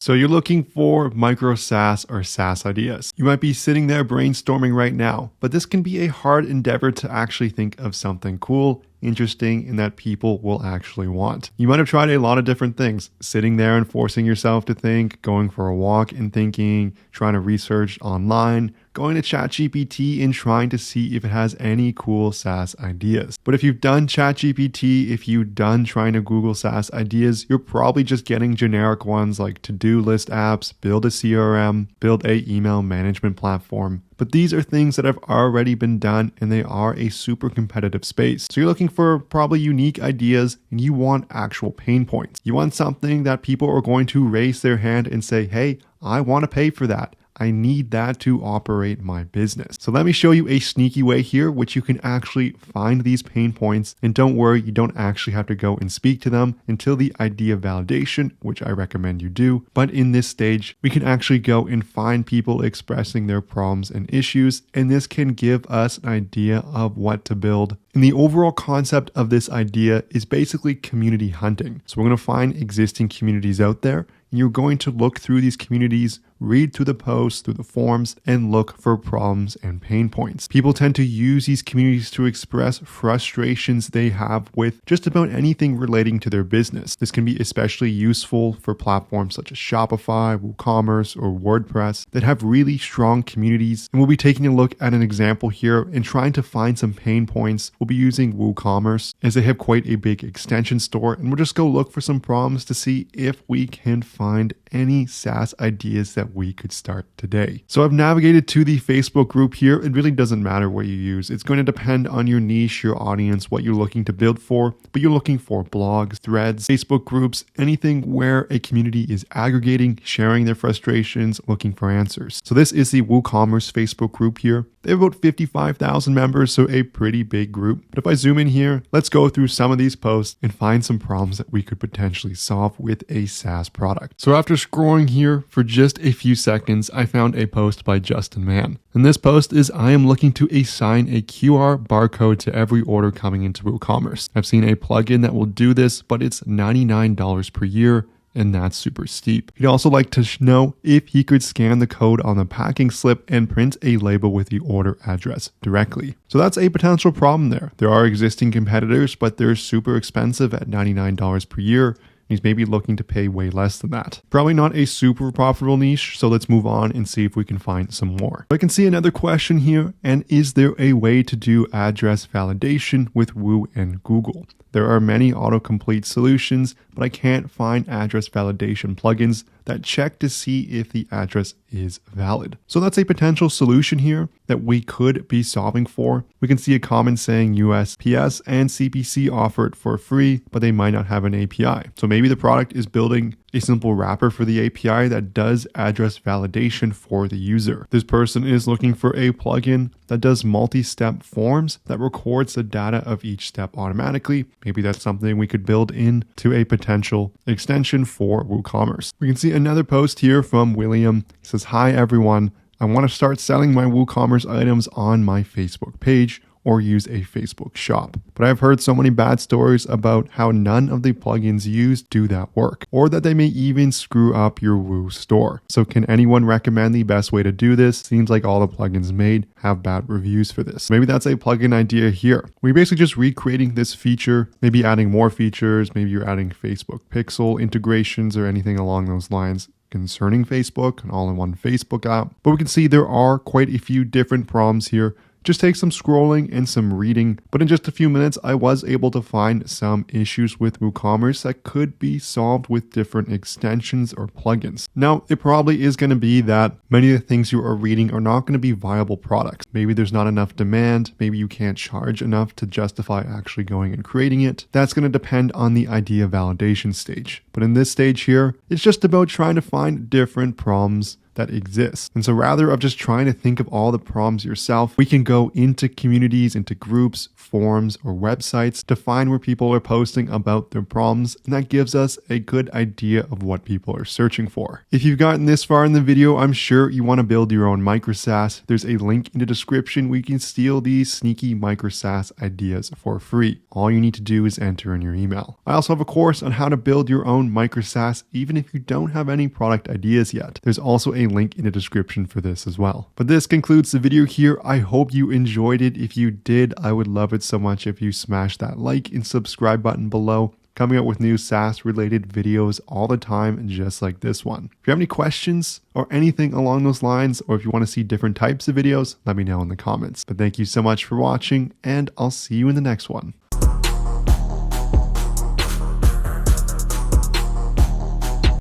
So you're looking for micro SaaS or SaaS ideas. You might be sitting there brainstorming right now, but this can be a hard endeavor to actually think of something cool, interesting, and that people will actually want. You might have tried a lot of different things, sitting there and forcing yourself to think, going for a walk and thinking, trying to research online, going to ChatGPT and trying to see if it has any cool SaaS ideas. But if you've done ChatGPT, if you've done trying to Google SaaS ideas, you're probably just getting generic ones like to-do list apps, build a CRM, build a email management platform. But these are things that have already been done and they are a super competitive space. So you're looking for probably unique ideas and you want actual pain points. You want something that people are going to raise their hand and say, hey, I want to pay for that. I need that to operate my business. So let me show you a sneaky way here, which you can actually find these pain points. And don't worry, you don't actually have to go and speak to them until the idea validation, which I recommend you do. But in this stage, we can actually go and find people expressing their problems and issues. And this can give us an idea of what to build. And the overall concept of this idea is basically community hunting. So we're going to find existing communities out there. And you're going to look through these communities, read through the posts, through the forums, and look for problems and pain points. People tend to use these communities to express frustrations they have with just about anything relating to their business. This can be especially useful for platforms such as Shopify, WooCommerce, or WordPress that have really strong communities. And we'll be taking a look at an example here and trying to find some pain points. We'll be using WooCommerce as they have quite a big extension store, and we'll just go look for some problems to see if we can find any SaaS ideas that we could start today. So I've navigated to the Facebook group here. It really doesn't matter what you use. It's going to depend on your niche, your audience, what you're looking to build for, but you're looking for blogs, threads, Facebook groups, anything where a community is aggregating, sharing their frustrations, looking for answers. So this is the WooCommerce Facebook group here. They have about 55,000 members, so a pretty big group. But if I zoom in here, let's go through some of these posts and find some problems that we could potentially solve with a SaaS product. So after scrolling here for just a few seconds, I found a post by Justin Mann. And this post is, I am looking to assign a QR barcode to every order coming into WooCommerce. I've seen a plugin that will do this, but it's $99 per year. And that's super steep. He'd also like to know if he could scan the code on the packing slip and print a label with the order address directly. So that's a potential problem there. There are existing competitors, but they're super expensive at $99 per year. He's maybe looking to pay way less than that. Probably not a super profitable niche, so let's move on and see if we can find some more. I can see another question here, and is there a way to do address validation with Woo and Google? There are many autocomplete solutions, but I can't find address validation plugins that check to see if the address is valid. So that's a potential solution here that we could be solving for. We can see a comment saying USPS and CPC offer it for free, but they might not have an API. So maybe the product is building a simple wrapper for the API that does address validation for the user. This person is looking for a plugin that does multi-step forms that records the data of each step automatically. Maybe that's something we could build into a potential extension for WooCommerce. We can see another post here from William. He says, "Hi everyone, I want to start selling my WooCommerce items on my Facebook page or use a Facebook shop. But I've heard so many bad stories about how none of the plugins used do that work, or that they may even screw up your Woo store. So can anyone recommend the best way to do this? Seems like all the plugins made have bad reviews for this." Maybe that's a plugin idea here. We're basically just recreating this feature, maybe adding more features, maybe you're adding Facebook pixel integrations or anything along those lines concerning Facebook, an all-in-one Facebook app. But we can see there are quite a few different problems here. Just take some scrolling and some reading, but in just a few minutes, I was able to find some issues with WooCommerce that could be solved with different extensions or plugins. Now, it probably is going to be that many of the things you are reading are not going to be viable products. Maybe there's not enough demand. Maybe you can't charge enough to justify actually going and creating it. That's going to depend on the idea validation stage. But in this stage here, it's just about trying to find different problems that exists. And so rather of just trying to think of all the problems yourself, we can go into communities, into groups, forums, or websites to find where people are posting about their problems, and that gives us a good idea of what people are searching for. If you've gotten this far in the video, I'm sure you want to build your own micro SaaS. There's a link in the description where you can steal these sneaky micro SaaS ideas for free. All you need to do is enter in your email. I also have a course on how to build your own micro SaaS even if you don't have any product ideas yet. There's also a link in the description for this as well. But this concludes the video here. I hope you enjoyed it. If you did, I would love it so much if you smash that like and subscribe button below. Coming up with new SaaS related videos all the time, just like this one. If you have any questions or anything along those lines, or if you want to see different types of videos, let me know in the comments. But thank you so much for watching, and I'll see you in the next one.